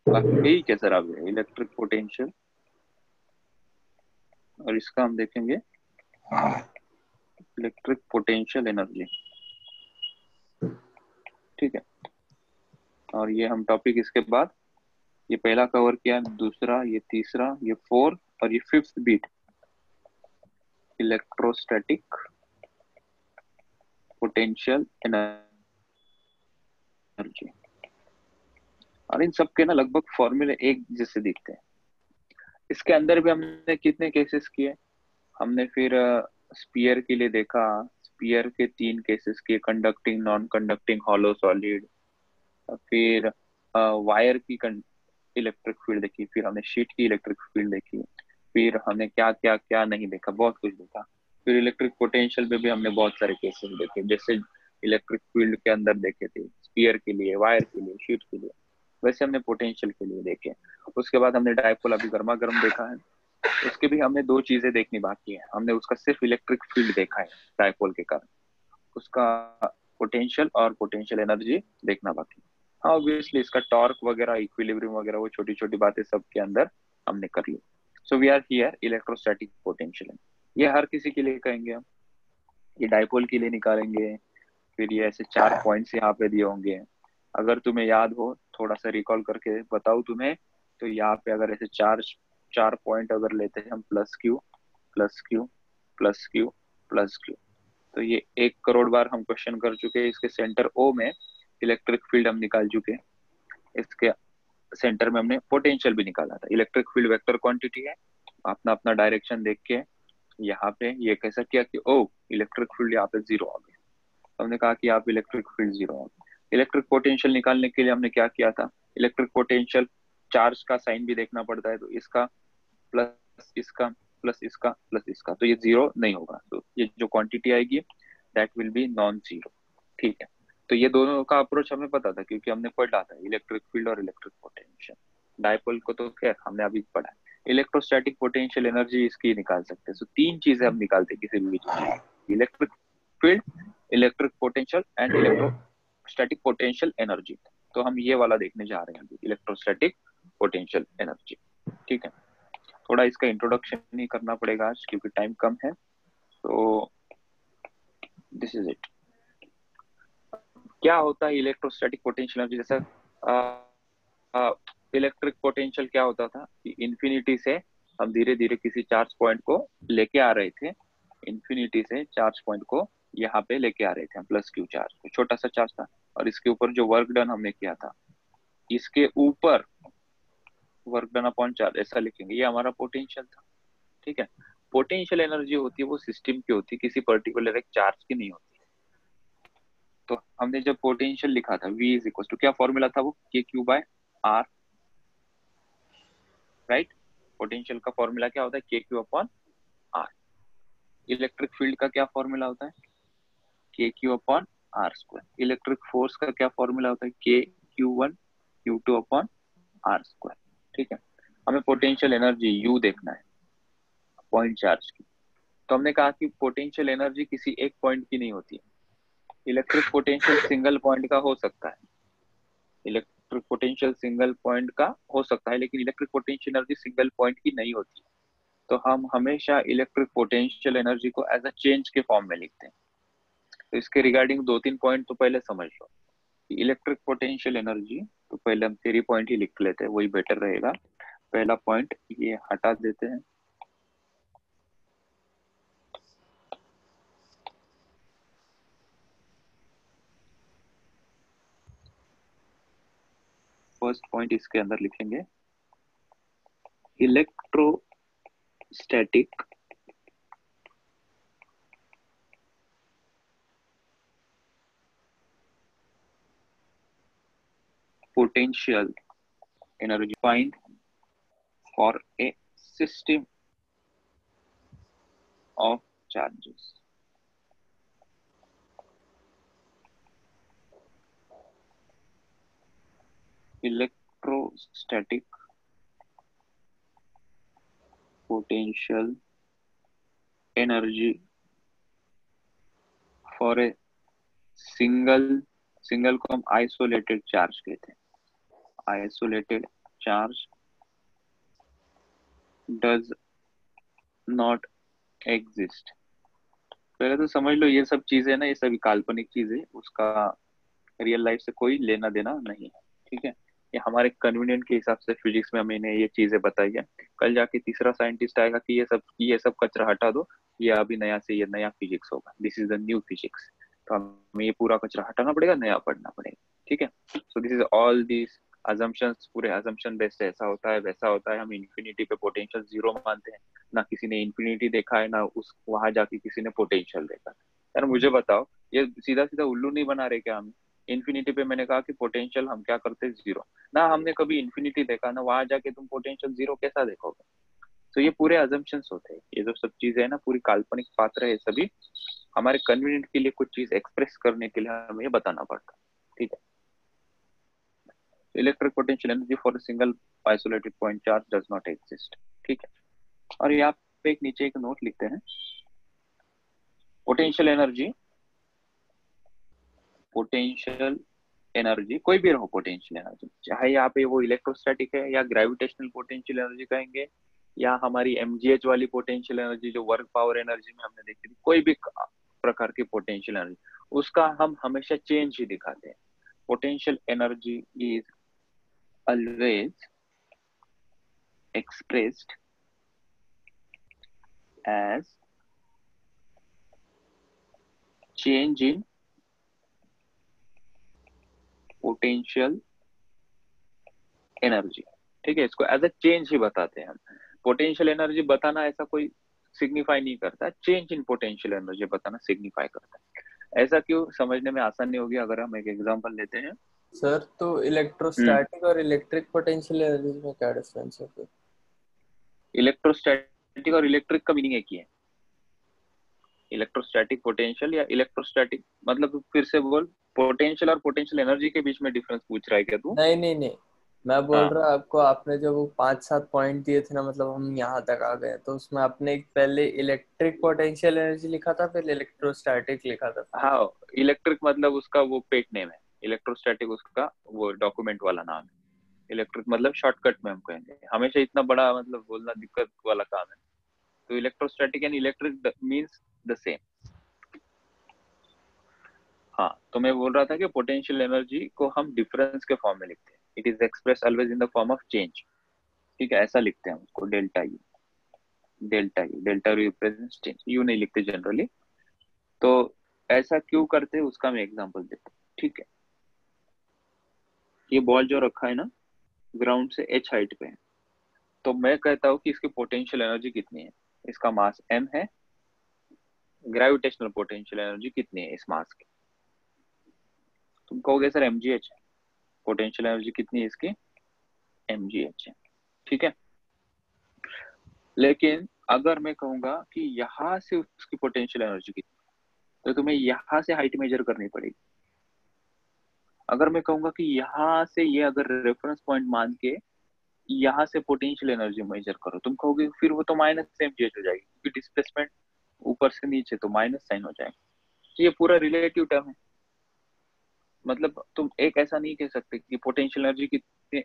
यही क्या सर अब इलेक्ट्रिक पोटेंशियल. और इसका हम देखेंगे इलेक्ट्रिक पोटेंशियल एनर्जी. ठीक है. और ये हम टॉपिक इसके बाद ये पहला कवर किया, दूसरा, ये तीसरा, ये 4 और ये 5th beat electrostatic potential energy. और इन सब के ना लगभग फॉर्मूले एक जैसे दिखते हैं. इसके अंदर भी हमने कितने केसेस किए. हमने फिर स्पीयर के लिए देखा. स्पीयर के 3 केसेस किए, conducting, non conducting, hollow solid. फिर वायर की इलेक्ट्रिक फील्ड देखी. फिर हमने शीट की इलेक्ट्रिक फील्ड देखी. फिर हमने क्या क्या क्या नहीं देखा, बहुत कुछ देखा. फिर इलेक्ट्रिक पोटेंशियल पे भी हमने बहुत सारे केसेस देखे, जैसे इलेक्ट्रिक फील्ड के अंदर देखे थे स्पीयर के लिए, वायर के लिए, शीट के लिए. वैसे हमने पोटेंशियल के लिए देखे. उसके बाद हमने डाइपोल अभी गर्मा गर्म देखा है. उसके भी हमने 2 चीजें देखनी बाकी है. हमने उसका सिर्फ इलेक्ट्रिक फील्ड देखा है डाइपोल के कारण. उसका पोटेंशियल और पोटेंशियल एनर्जी देखना बाकी. हाँ ऑब्वियसली इसका टॉर्क वगैरह, इक्विलिब्रियम वगैरह, वो छोटी छोटी बातें सब के अंदर हमने कर ली. So we are here electrostatic potential. ये हर किसी के लिए कहेंगे हम. ये डाइपोल के लिए निकालेंगे. फिर ये ऐसे 4 पॉइंट्स यहाँ पे दिए होंगे. अगर तुम्हें याद हो, थोड़ा सा रिकॉल करके बताऊं तुम्हें, तो यहाँ पे अगर ऐसे चार पॉइंट अगर लेते हैं हम, plus Q plus Q plus Q plus Q, तो ये 1 करोड़ बार हम क्वेश्चन कर चुके हैं. इसके सेंटर ओ में इलेक्ट्रिक फील्ड हम निकाल चुके हैं. इसके सेंटर में हमने पोटेंशियल भी निकाला था. इलेक्ट्रिक फील्ड वेक्टर क्वांटिटी है. अपना अपना डायरेक्शन देख के यहाँ पे ये कैसा किया कि ओ इलेक्ट्रिक फील्ड यहाँ पे 0 आ गया. हमने कहा कि यहाँ पे इलेक्ट्रिक फील्ड 0 आ गया. इलेक्ट्रिक पोटेंशियल निकालने के लिए हमने क्या किया था, इलेक्ट्रिक पोटेंशियल चार्ज का साइन भी देखना पड़ता है. तो इसका प्लस इसका प्लस इसका प्लस इसका, तो ये 0 नहीं होगा. तो ये जो क्वांटिटी आएगी दैट विल बी नॉन 0. ठीक है. तो ये दोनों का अप्रोच हमें पता था क्योंकि हमने पढ़ा था इलेक्ट्रिक फील्ड और इलेक्ट्रिक पोटेंशियल. डाइपोल को तो खैर हमने अभी पढ़ा है. इलेक्ट्रोस्टैटिक पोटेंशियल एनर्जी इसकी निकाल सकते हैं. सो 3 चीजें हम निकालते हैं किसी भी चीज, electric field, electric potential and electrostatic potential energy. तो हम ये वाला देखने जा रहे हैं अभी, इलेक्ट्रोस्टैटिक पोटेंशियल एनर्जी. ठीक है. थोड़ा इसका इंट्रोडक्शन ही करना पड़ेगा आज क्योंकि टाइम कम है. तो दिस इज इट. क्या होता है इलेक्ट्रोस्टैटिक पोटेंशियल एनर्जी? जैसा इलेक्ट्रिक पोटेंशियल क्या होता था कि इन्फिनिटी से हम धीरे धीरे किसी चार्ज पॉइंट को लेके आ रहे थे, इन्फिनिटी से चार्ज पॉइंट को यहाँ पे लेके आ रहे थे हम, प्लस क्यू चार्ज, छोटा सा चार्ज था, और इसके ऊपर जो वर्क डन हमने किया था, इसके ऊपर वर्क डन अपॉन चार्ज ऐसा लिखेंगे, ये हमारा पोटेंशियल था। ठीक है, पोटेंशियल एनर्जी होती है वो सिस्टम की होती है, किसी पर्टिकुलर एक चार्ज की नहीं होती। तो हमने जब पोटेंशियल लिखा था V इज इक्वल टू, क्या फॉर्मूला था वो, K Q by R, right. Potential का फॉर्मूला क्या होता है, K Q upon R. Electric field का क्या फॉर्मूला होता है, K Q upon R square. Electric force का क्या फॉर्मूला होता है, K Q one Q two upon R square. ठीक है, हमें पोटेंशियल एनर्जी यू देखना है पॉइंट चार्ज की। तो हमने कहा कि पोटेंशियल एनर्जी किसी एक पॉइंट की नहीं होती है, इलेक्ट्रिक पोटेंशियल सिंगल पॉइंट का हो सकता है, इलेक्ट्रिक पोटेंशियल सिंगल पॉइंट का हो सकता है, लेकिन electric potential energy single point की नहीं होती। तो हम हमेशा इलेक्ट्रिक पोटेंशियल एनर्जी को एज अ चेंज के फॉर्म में लिखते हैं। तो इसके रिगार्डिंग 2-3 पॉइंट तो पहले समझ लो। इलेक्ट्रिक पोटेंशियल एनर्जी, तो पहले हम 3 पॉइंट ही लिख लेते हैं, वही बेटर रहेगा। पहला पॉइंट ये हटा देते हैं, फर्स्ट पॉइंट इसके अंदर लिखेंगे electrostatic potential energy find for a system of charges. Electrostatic potential energy for a single को हम isolated charge कहते हैं। Isolated charge does not exist। पहले तो समझ लो ये सब चीजें ना, ये सभी काल्पनिक चीजें, उसका रियल लाइफ से कोई लेना देना नहीं है। ठीक है, ये हमारे कन्वीनियंट के हिसाब से फिजिक्स में हमने ये चीजें बताई है। कल जाके तीसरा साइंटिस्ट आएगा कि ये सब कचरा हटा दो, ये अभी नया से ये नया फिजिक्स होगा, this is the new physics. तो हमें ये पूरा कचरा हटाना पड़ेगा, नया पढ़ना पड़ेगा। ठीक है, so this is all this assumptions, पूरे अजम्पशन बेस्ड, ऐसा होता है वैसा होता है। हम इन्फिनिटी पे पोटेंशियल 0 मानते हैं, ना किसी ने इन्फिनिटी देखा है, ना उस वहां जाके किसी ने पोटेंशियल देखा। यार मुझे बताओ, ये सीधा सीधा उल्लू नहीं बना रहे क्या हम? इन्फिनिटी पे मैंने कहा कि पोटेंशियल हम क्या करते हैं, 0। ना हमने कभी इन्फिनिटी देखा, ना वहां जाके तुम पोटेंशियल 0 कैसा देखोगे? तो ये पूरे अजम्पशंस होते हैं, ये जो सब चीजें है ना, पूरी काल्पनिक पात्र है, सभी हमारे कन्वीनियंट के लिए कुछ चीज एक्सप्रेस करने के लिए हमें ये बताना पड़ता है। ठीक है, electric potential energy for single isolated point charge does not exist. ठीक है, और यहाँ पे एक नीचे एक नोट लिखते हैं, पोटेंशियल एनर्जी कोई भी रहो, पोटेंशियल एनर्जी चाहे यहाँ पे वो इलेक्ट्रोस्टैटिक है या ग्रेविटेशनल पोटेंशियल एनर्जी कहेंगे, या हमारी mgh वाली पोटेंशियल एनर्जी जो वर्क पावर एनर्जी में हमने देखी थी, कोई भी प्रकार की पोटेंशियल एनर्जी, उसका हम हमेशा चेंज ही दिखाते हैं। Potential energy is always expressed as change in potential energy. ठीक है, इसको एज अ चेंज ही बताते हैं हम। पोटेंशियल एनर्जी बताना ऐसा कोई सिग्निफाई नहीं करता, चेंज इन पोटेंशियल एनर्जी बताना सिग्निफाई करता है। ऐसा क्यों, समझने में आसानी होगी अगर हम एक एग्जांपल लेते हैं। सर तो इलेक्ट्रोस्टैटिक और इलेक्ट्रिक पोटेंशियल एनर्जी में क्या डिफरेंस है फिर? इलेक्ट्रोस्टैटिक और इलेक्ट्रिक का मीनिंग एक ही है। इलेक्ट्रोस्टैटिक पोटेंशियल या इलेक्ट्रोस्टैटिक, मतलब फिर से बोल, पोटेंशियल और पोटेंशियल एनर्जी के बीच में डिफरेंस पूछ रहा है क्या तू? नहीं, मैं बोल रहा आपको, आपने जब वो 5-7 पॉइंट दिए थे ना, मतलब हम यहाँ तक आ गए, तो उसमें आपने पहले इलेक्ट्रिक पोटेंशियल एनर्जी लिखा था, फिर इलेक्ट्रोस्टैटिक लिखा था। हाँ, इलेक्ट्रिक मतलब उसका वो पेट नेम है, इलेक्ट्रोस्टैटिक उसका वो डॉक्यूमेंट वाला नाम है। इलेक्ट्रिक मतलब शॉर्टकट में हम कहेंगे, हमेशा इतना बड़ा मतलब बोलना दिक्कत वाला काम है। तो electrostatic and electric means the same. हाँ, तो मैं बोल रहा था कि पोटेंशियल एनर्जी को हम डिफरेंस के फॉर्म में लिखते हैं, it is express always in the form of change. ठीक है, ऐसा लिखते हैं उसको, delta U. Delta represents change, you नहीं लिखते जनरली। तो ऐसा क्यों करते हैं उसका मैं एग्जांपल देता हूँ, ठीक है। ये बॉल जो रखा है ना ग्राउंड से h हाइट पे है, तो मैं कहता हूँ कि इसकी पोटेंशियल एनर्जी कितनी है, इसका मास m है, ग्रेविटेशनल पोटेंशियल एनर्जी कितनी है इस मास की, तुम कहोगे सर mgh है, पोटेंशियल एनर्जी कितनी है इसकी, mgh है, ठीक है। लेकिन अगर मैं कहूंगा कि यहाँ से उसकी पोटेंशियल एनर्जी कितनी, तो तुम्हें यहाँ से हाइट मेजर करनी पड़ेगी। अगर मैं कहूंगा कि यहाँ से ये अगर रेफरेंस पॉइंट मान के यहाँ से पोटेंशियल एनर्जी मेजर करो, तुम कहोगे फिर वो तो माइनस mgh हो जाएगी, क्योंकि डिस्प्लेसमेंट ऊपर से नीचे तो माइनस साइन हो जाएगा। तो ये पूरा रिलेटिव टर्म है, मतलब तुम एक ऐसा नहीं कह सकते कि पोटेंशियल एनर्जी कितनी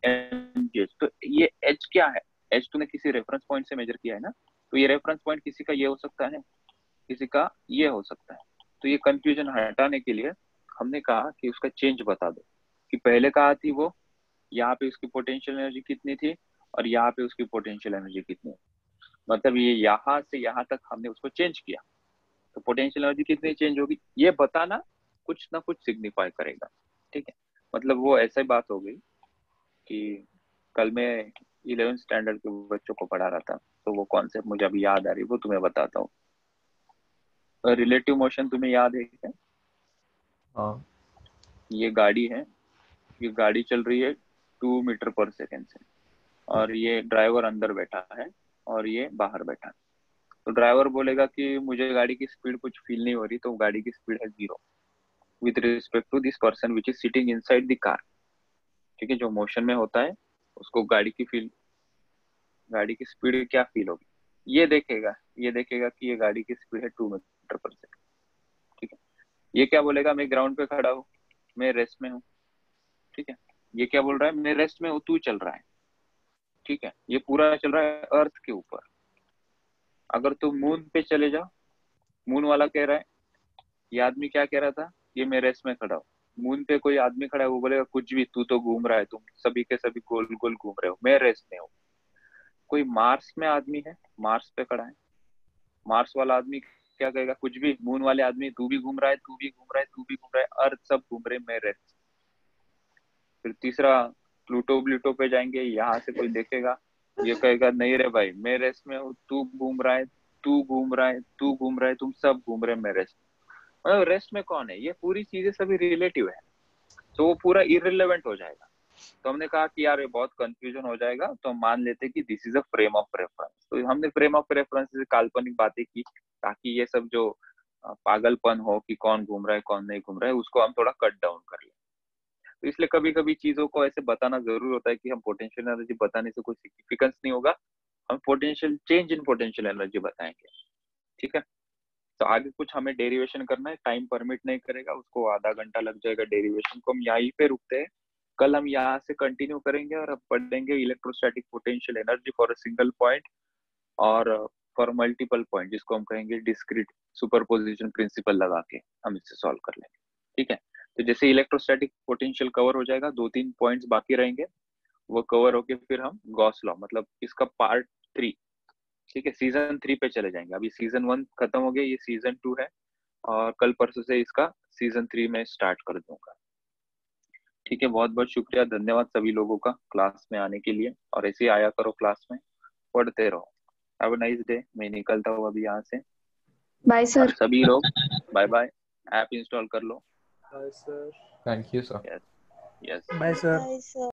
mgh। तो ये h क्या है, h तूने किसी रेफरेंस पॉइंट से मेजर किया है ना, तो ये रेफरेंस पॉइंट किसी का ये हो सकता है, किसी का ये हो सकता है। तो ये कंफ्यूजन हटाने के लिए हमने कहा कि उसका चेंज बता दो, कि पहले कहा थी वो यहाँ पे उसकी पोटेंशियल एनर्जी कितनी थी और यहाँ पे उसकी पोटेंशियल एनर्जी कितनी है, मतलब ये यहाँ से यहाँ तक हमने उसको चेंज किया, तो पोटेंशियल एनर्जी कितनी चेंज होगी ये बताना कुछ ना कुछ सिग्निफाई करेगा, ठीक है। मतलब वो ऐसा ही बात हो गई कि कल मैं 11th स्टैंडर्ड के बच्चों को पढ़ा रहा था, तो वो कॉन्सेप्ट मुझे अभी याद आ रही है, वो तुम्हें बताता हूँ। रिलेटिव मोशन तुम्हें याद है क्या? हाँ। ये गाड़ी है, ये गाड़ी चल रही है 2 मीटर पर सेकेंड से, और ये ड्राइवर अंदर बैठा है और ये बाहर बैठा है। तो ड्राइवर बोलेगा कि मुझे गाड़ी की स्पीड कुछ फील नहीं हो रही, तो गाड़ी की स्पीड है 0 with respect to this person which is sitting inside the car, ठीक है। जो मोशन में होता है उसको गाड़ी की स्पीड क्या फील होगी ये देखेगा कि ये गाड़ी की स्पीड है 2 मीटर पर सेकेंड, ठीक है। ये क्या बोलेगा, मैं ग्राउंड पे खड़ा हूँ, मैं रेस्ट में हूँ, ठीक है। ये क्या बोल रहा है, मैं रेस्ट में हूँ, तू चल रहा है, ठीक है। ये पूरा चल रहा है अर्थ के ऊपर। अगर तुम मून पे चले जाओ, मून वाला कह रहा है, ये आदमी क्या कह रहा था, ये मैं रेस्ट में खड़ा हूँ। मून पे कोई आदमी खड़ा है, वो बोलेगा कुछ भी, तू तो घूम रहा है, तुम सभी के सभी गोल गोल घूम रहे हो, मैं रेस्ट में हूँ। कोई मार्स में आदमी है, मार्स पे खड़ा है, मार्स वाला आदमी क्या कहेगा, कुछ भी, मून वाले आदमी तू भी घूम रहा है, तू भी घूम रहा है, तू भी घूम रहा है, अर्थ सब घूम रहे, मैं रेस्ट। फिर तीसरा प्लूटो पे जाएंगे, यहाँ से कोई देखेगा, ये कहेगा नहीं रे भाई, मैं रेस्ट में हूँ, तू घूम रहा है, तू घूम रहा है, तू घूम रहा है, तुम सब घूम रहे, मैं रेस्ट। मतलब रेस्ट में कौन है, ये पूरी चीजें सभी रिलेटिव है, तो वो पूरा इररिलेवेंट हो जाएगा। तो हमने कहा कि यार ये बहुत कंफ्यूजन हो जाएगा, तो हम मान लेते कि this is a frame of reference. तो हमने फ्रेम ऑफ रेफरेंस से काल्पनिक बातें की, ताकि ये सब जो पागलपन हो कि कौन घूम रहा है कौन नहीं घूम रहा है, उसको हम थोड़ा कट डाउन कर ले। तो इसलिए कभी कभी चीजों को ऐसे बताना जरूरी होता है कि हम पोटेंशियल एनर्जी बताने से कोई सिग्निफिकेंस नहीं होगा, हम potential change in potential energy बताएंगे, ठीक है। तो आगे कुछ हमें डेरिवेशन करना है, टाइम परमिट नहीं करेगा, उसको आधा घंटा लग जाएगा डेरिवेशन को, हम यहीं पे रुकते हैं। कल हम यहाँ से कंटिन्यू करेंगे और अब पढ़ेंगे electrostatic potential energy for a single point और फॉर मल्टीपल पॉइंट, जिसको हम कहेंगे डिस्क्रीट सुपरपोजिशन प्रिंसिपल लगा के हम इसे सॉल्व कर लेंगे, ठीक है। तो जैसे इलेक्ट्रोस्टैटिक पोटेंशियल कवर हो जाएगा, 2-3 पॉइंट्स बाकी रहेंगे, वो कवर होके फिर हम गॉस लॉ, मतलब इसका पार्ट 3, ठीक है, सीजन 3 पे चले जाएंगे। अभी सीजन 1 खत्म हो गया, ये सीजन 2 है, और कल परसों से इसका सीजन 3 में स्टार्ट कर दूंगा, ठीक है। बहुत बहुत शुक्रिया, धन्यवाद सभी लोगों का क्लास में आने के लिए, और ऐसे ही आया करो क्लास में, पढ़ते रहो। Have a nice day. मैं निकलता हूँ अभी यहाँ से, बाय और सर। सभी लोग बाय बाय, ऐप इंस्टॉल कर लो। Thank you sir. Yes yes. Bye sir. Bye, sir.